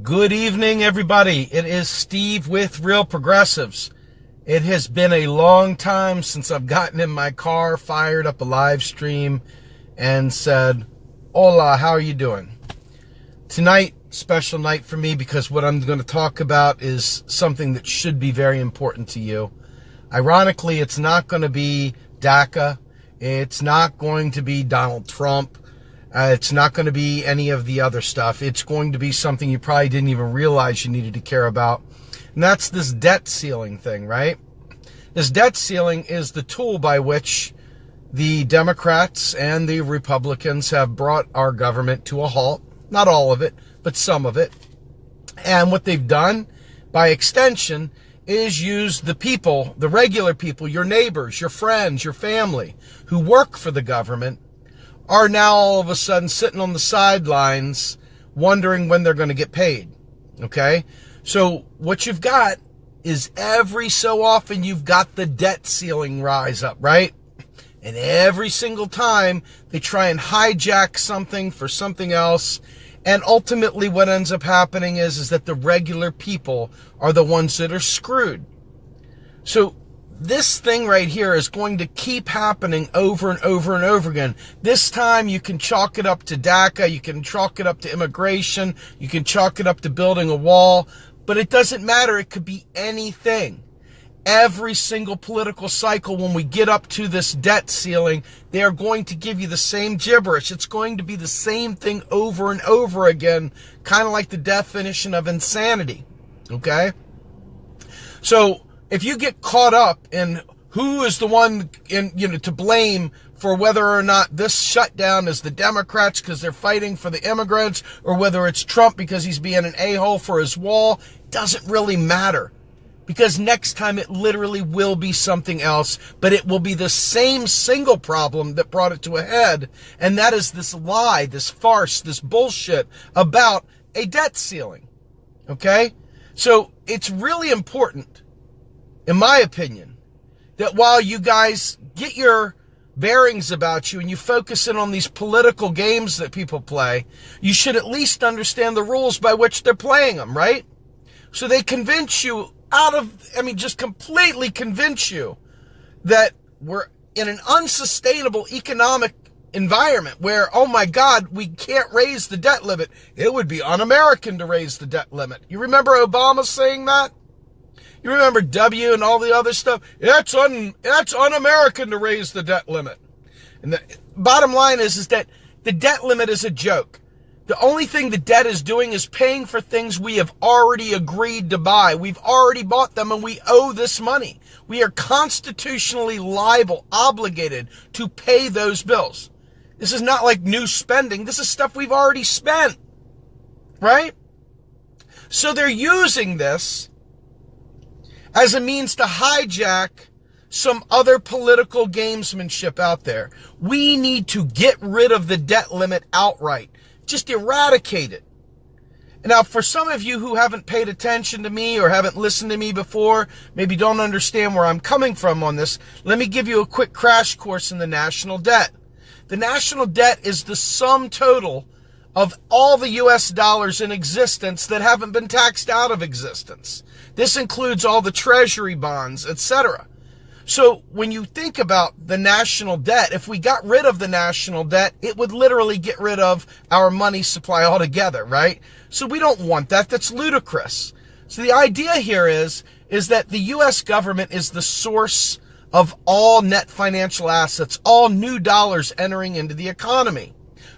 Good evening, everybody. It is Steve with Real Progressives. It has been a long time since I've gotten in my car, fired up a live stream, and said, "Hola, how are you doing?" Tonight, special night for me because what I'm going to talk about is something that should be very important to you. Ironically, it's not going to be DACA. It's not going to be Donald Trump. It's not going to be any of the other stuff. It's going to be something you probably didn't even realize you needed to care about. And that's this debt ceiling thing, right? This debt ceiling is the tool by which the Democrats and the Republicans have brought our government to a halt. Not all of it, but some of it. And what they've done, by extension, is use the people, the regular people, your neighbors, your friends, your family, who work for the government, are now all of a sudden sitting on the sidelines wondering when they're going to get paid, okay? So what you've got is every so often you've got the debt ceiling rise up, right? And every single time they try and hijack something for something else, and ultimately what ends up happening is that the regular people are the ones that are screwed. So this thing right here is going to keep happening over and over and over again. This time you can chalk it up to DACA, you can chalk it up to immigration, you can chalk it up to building a wall, but it doesn't matter. It could be anything. Every single political cycle, when we get up to this debt ceiling, they are going to give you the same gibberish. It's going to be the same thing over and over again, kind of like the definition of insanity, okay? So if you get caught up in who is the one to blame for whether or not this shutdown is the Democrats because they're fighting for the immigrants, or whether it's Trump because he's being an a-hole for his wall, doesn't really matter. Because next time it literally will be something else, but it will be the same single problem that brought it to a head, and that is this lie, this farce, this bullshit about a debt ceiling, okay? So it's really important, in my opinion, that while you guys get your bearings about you and you focus in on these political games that people play, you should at least understand the rules by which they're playing them, right? So they convince you just completely convince you that we're in an unsustainable economic environment where, oh my God, we can't raise the debt limit. It would be un-American to raise the debt limit. You remember Obama saying that? You remember W and all the other stuff? That's un-American to raise the debt limit. And the bottom line is that the debt limit is a joke. The only thing the debt is doing is paying for things we have already agreed to buy. We've already bought them and we owe this money. We are constitutionally liable, obligated to pay those bills. This is not like new spending. This is stuff we've already spent, right? So they're using this as a means to hijack some other political gamesmanship out there. We need to get rid of the debt limit outright. Just eradicate it. Now, for some of you who haven't paid attention to me or haven't listened to me before, maybe don't understand where I'm coming from on this, let me give you a quick crash course in the national debt. The national debt is the sum total of all the U.S. dollars in existence that haven't been taxed out of existence. This includes all the treasury bonds, etc. So when you think about the national debt, if we got rid of the national debt, it would literally get rid of our money supply altogether, right? So we don't want that. That's ludicrous. So the idea here is that the U.S. government is the source of all net financial assets, all new dollars entering into the economy.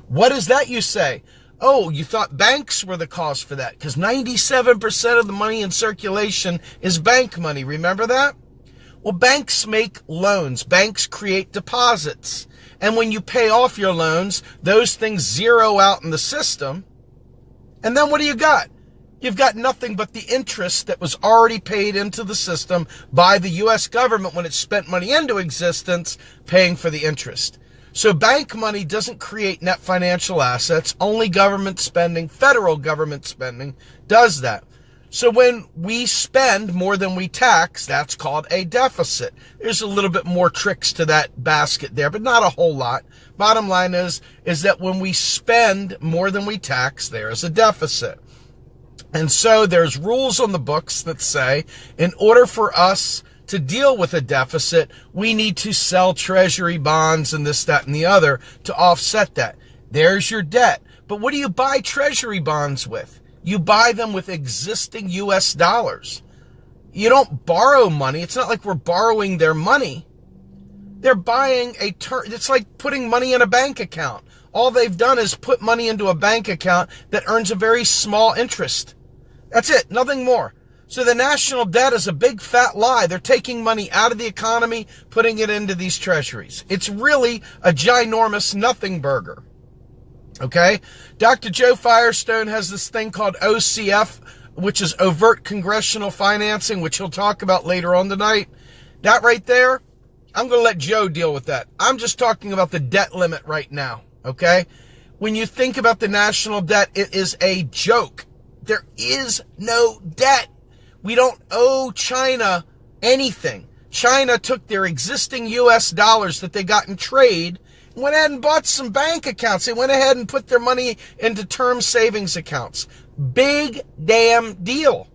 What is that, you say? Oh, you thought banks were the cause for that, because 97% of the money in circulation is bank money. Remember that? Well, banks make loans. Banks create deposits. And when you pay off your loans, those things zero out in the system. And then what do you got? You've got nothing but the interest that was already paid into the system by the U.S. government when it spent money into existence, paying for the interest. So bank money doesn't create net financial assets. Only government spending, federal government spending, does that. So when we spend more than we tax, that's called a deficit. There's a little bit more tricks to that basket there, but not a whole lot. Bottom line is that when we spend more than we tax, there is a deficit. And so there's rules on the books that say in order for us to deal with a deficit, we need to sell treasury bonds and this, that, and the other to offset that. There's your debt. But what do you buy treasury bonds with? You buy them with existing US dollars. You don't borrow money. It's not like we're borrowing their money. They're buying it's like putting money in a bank account. All they've done is put money into a bank account that earns a very small interest. That's it, nothing more. So the national debt is a big fat lie. They're taking money out of the economy, putting it into these treasuries. It's really a ginormous nothing burger. Okay? Dr. Joe Firestone has this thing called OCF, which is overt congressional financing, which he'll talk about later on tonight. That right there, I'm going to let Joe deal with that. I'm just talking about the debt limit right now. Okay? When you think about the national debt, it is a joke. There is no debt. We don't owe China anything. China took their existing US dollars that they got in trade and went ahead and bought some bank accounts. They went ahead and put their money into term savings accounts. Big damn deal.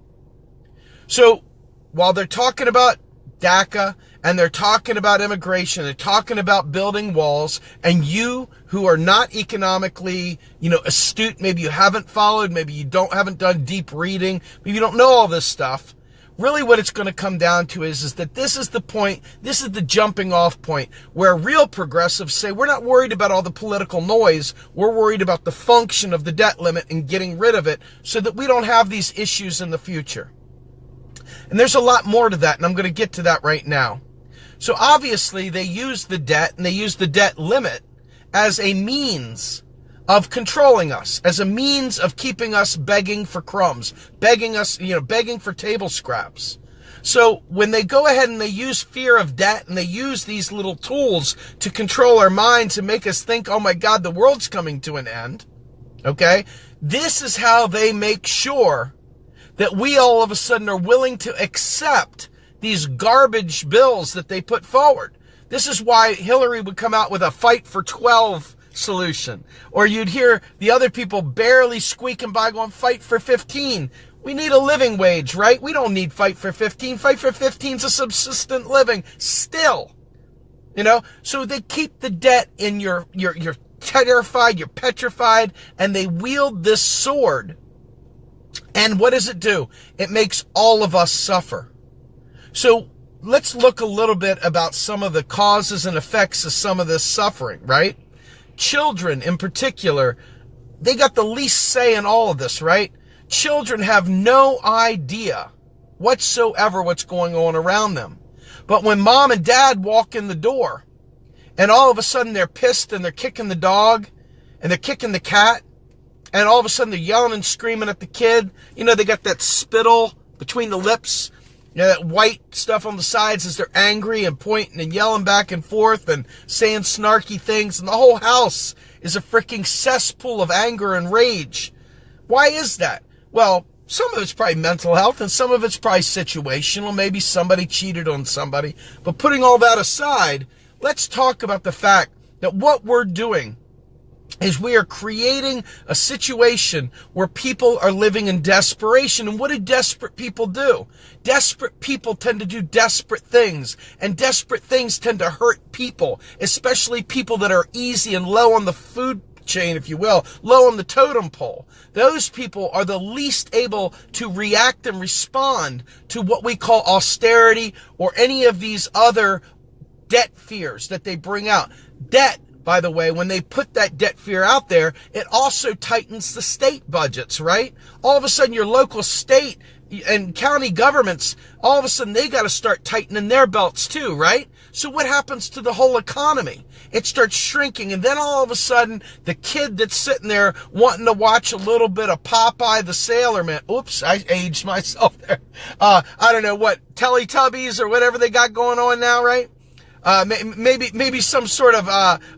So while they're talking about DACA and they're talking about immigration, they're talking about building walls, and you who are not economically, astute, maybe you haven't followed, maybe you haven't done deep reading, maybe you don't know all this stuff. Really what it's going to come down to is that this is the point, this is the jumping off point where real progressives say we're not worried about all the political noise, we're worried about the function of the debt limit and getting rid of it so that we don't have these issues in the future. And there's a lot more to that, and I'm going to get to that right now. So obviously they use the debt and they use the debt limit as a means of controlling us, as a means of keeping us begging for crumbs, begging for table scraps. So when they go ahead and they use fear of debt and they use these little tools to control our minds and make us think, oh my God, the world's coming to an end, okay? This is how they make sure that we all of a sudden are willing to accept these garbage bills that they put forward. This is why Hillary would come out with a fight for 12 solution. Or you'd hear the other people barely squeaking by going, fight for 15. We need a living wage, right? We don't need fight for 15. Fight for 15 is a subsistent living still. So they keep the debt in you're terrified, you're petrified, and they wield this sword. And what does it do? It makes all of us suffer. So let's look a little bit about some of the causes and effects of some of this suffering, right? Children in particular, they got the least say in all of this, right? Children have no idea whatsoever what's going on around them. But when mom and dad walk in the door and all of a sudden they're pissed and they're kicking the dog and they're kicking the cat and all of a sudden they're yelling and screaming at the kid, they got that spittle between the lips, that white stuff on the sides as they're angry and pointing and yelling back and forth and saying snarky things. And the whole house is a freaking cesspool of anger and rage. Why is that? Well, some of it's probably mental health and some of it's probably situational. Maybe somebody cheated on somebody. But putting all that aside, let's talk about the fact that what we're doing is we are creating a situation where people are living in desperation. And what do desperate people do? Desperate people tend to do desperate things, and desperate things tend to hurt people, especially people that are easy and low on the food chain, if you will, low on the totem pole. Those people are the least able to react and respond to what we call austerity or any of these other debt fears that they bring out. Debt, by the way, when they put that debt fear out there, it also tightens the state budgets, right? All of a sudden, your local state and county governments, all of a sudden, they got to start tightening their belts too, right? So what happens to the whole economy? It starts shrinking, and then all of a sudden, the kid that's sitting there wanting to watch a little bit of Popeye the Sailor Man. Oops, I aged myself there. I don't know what, Teletubbies or whatever they got going on now, right? Maybe some sort of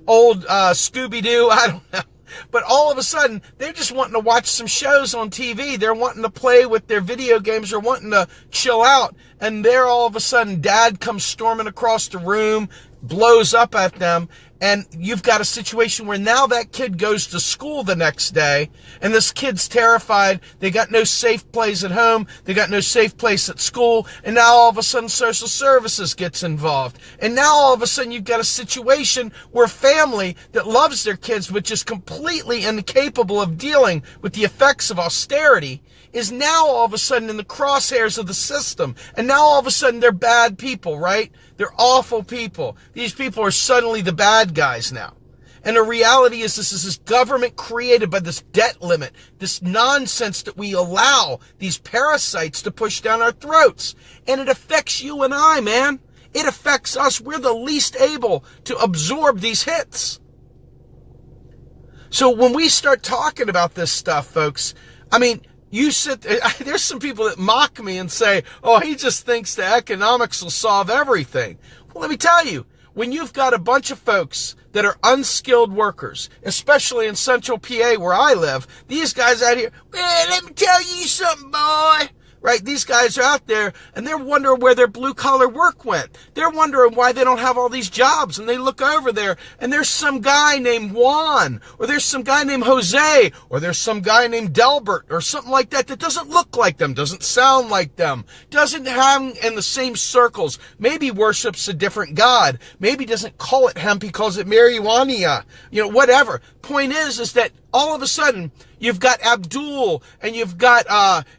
old Scooby-Doo, I don't know. But all of a sudden, they're just wanting to watch some shows on TV. They're wanting to play with their video games or wanting to chill out. And there all of a sudden, dad comes storming across the room, blows up at them, And you've got a situation where now that kid goes to school the next day, and this kid's terrified. They got no safe place at home. They got no safe place at school. And now all of a sudden social services gets involved. And now all of a sudden you've got a situation where a family that loves their kids but just completely incapable of dealing with the effects of austerity is now all of a sudden in the crosshairs of the system. And now all of a sudden they're bad people, right? They're awful people. These people are suddenly the bad guys now. And the reality is this is this government created by this debt limit, this nonsense that we allow these parasites to push down our throats. And it affects you and I, man. It affects us. We're the least able to absorb these hits. So when we start talking about this stuff, folks, I mean, there's some people that mock me and say, oh, he just thinks the economics will solve everything. Well, let me tell you, when you've got a bunch of folks that are unskilled workers, especially in central PA where I live, these guys out here, well, let me tell you something, boy. Right? These guys are out there and they're wondering where their blue collar work went. They're wondering why they don't have all these jobs. And they look over there and there's some guy named Juan, or there's some guy named Jose, or there's some guy named Delbert or something like that that doesn't look like them, doesn't sound like them, doesn't hang in the same circles, maybe worships a different God, maybe doesn't call it hemp, he calls it marijuana, whatever. Point is that all of a sudden, you've got Abdul, and you've got,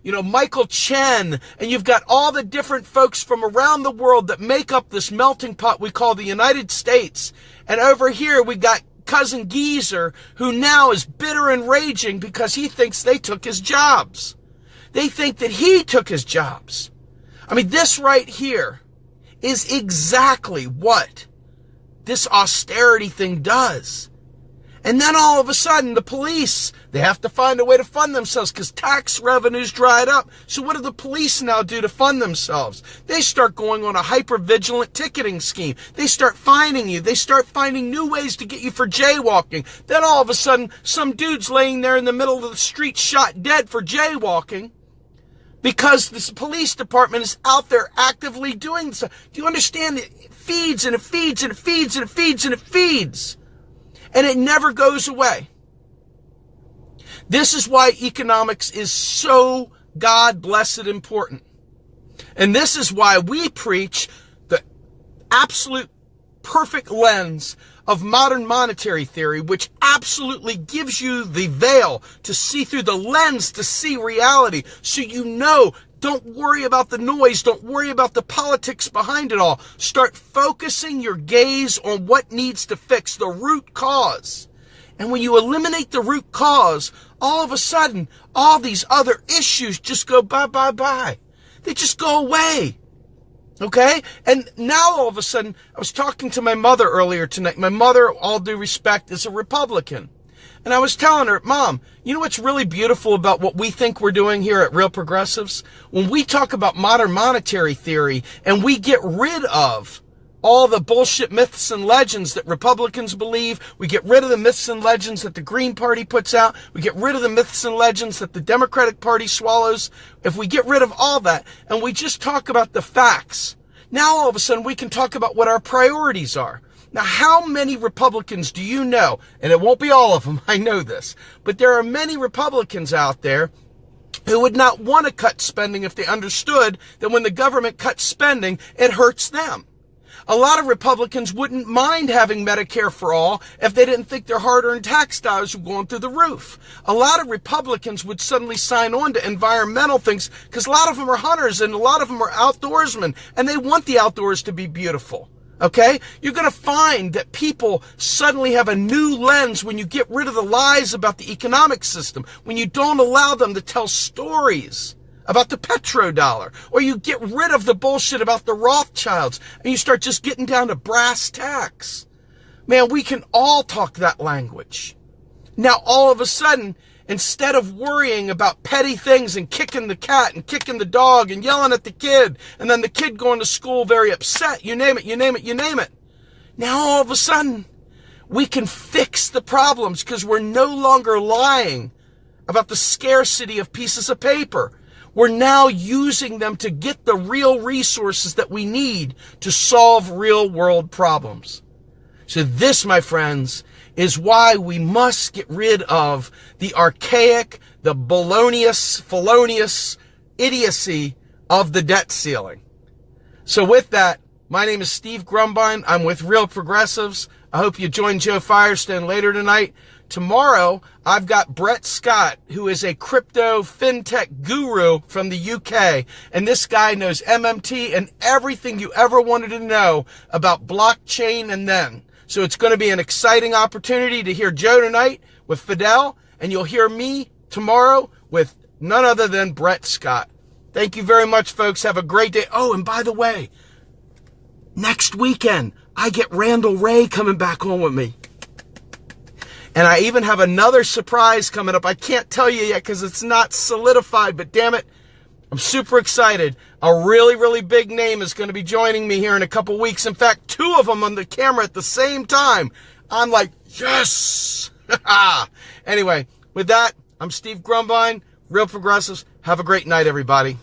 Michael Chen, and you've got all the different folks from around the world that make up this melting pot we call the United States. And over here, we got Cousin Geezer, who now is bitter and raging because he thinks they took his jobs. They think that he took his jobs. I mean, this right here is exactly what this austerity thing does. And then all of a sudden, the police, they have to find a way to fund themselves because tax revenues dried up. So what do the police now do to fund themselves? They start going on a hyper-vigilant ticketing scheme. They start finding you. They start finding new ways to get you for jaywalking. Then all of a sudden, some dude's laying there in the middle of the street shot dead for jaywalking because this police department is out there actively doing this. Do you understand? It feeds and it feeds and it feeds and it feeds and it feeds. And it never goes away. This is why economics is so God-blessed important. And this is why we preach the absolute perfect lens of modern monetary theory, which absolutely gives you the veil to see through the lens to see reality. So don't worry about the noise. Don't worry about the politics behind it all. Start focusing your gaze on what needs to fix, the root cause. And when you eliminate the root cause, all of a sudden, all these other issues just go bye. They just go away. Okay? And now all of a sudden, I was talking to my mother earlier tonight. My mother, all due respect, is a Republican. And I was telling her, Mom, you know what's really beautiful about what we think we're doing here at Real Progressives? When we talk about modern monetary theory and we get rid of all the bullshit myths and legends that Republicans believe, we get rid of the myths and legends that the Green Party puts out, we get rid of the myths and legends that the Democratic Party swallows, if we get rid of all that and we just talk about the facts, now all of a sudden we can talk about what our priorities are. Now, how many Republicans do you know? And it won't be all of them, I know this. But there are many Republicans out there who would not want to cut spending if they understood that when the government cuts spending, it hurts them. A lot of Republicans wouldn't mind having Medicare for all if they didn't think their hard-earned tax dollars were going through the roof. A lot of Republicans would suddenly sign on to environmental things because a lot of them are hunters and a lot of them are outdoorsmen, and they want the outdoors to be beautiful. Okay? You're going to find that people suddenly have a new lens when you get rid of the lies about the economic system, when you don't allow them to tell stories about the petrodollar, or you get rid of the bullshit about the Rothschilds, and you start just getting down to brass tacks. Man, we can all talk that language. Now, all of a sudden, instead of worrying about petty things and kicking the cat and kicking the dog and yelling at the kid, and then the kid going to school very upset, you name it. Now all of a sudden, we can fix the problems because we're no longer lying about the scarcity of pieces of paper. We're now using them to get the real resources that we need to solve real world problems. So this, my friends, is why we must get rid of the archaic, the felonious idiocy of the debt ceiling. So with that, my name is Steve Grumbine. I'm with Real Progressives. I hope you join Joe Firestone later tonight. Tomorrow, I've got Brett Scott, who is a crypto fintech guru from the UK. And this guy knows MMT and everything you ever wanted to know about blockchain and then. So it's going to be an exciting opportunity to hear Joe tonight with Fidel, and you'll hear me tomorrow with none other than Brett Scott. Thank you very much, folks. Have a great day. Oh, and by the way, next weekend, I get Randall Ray coming back on with me. And I even have another surprise coming up. I can't tell you yet because it's not solidified, but damn it, I'm super excited. A really, really big name is going to be joining me here in a couple weeks. In fact, 2 of them on the camera at the same time. I'm like, yes! Anyway, with that, I'm Steve Grumbine, Real Progressives. Have a great night, everybody.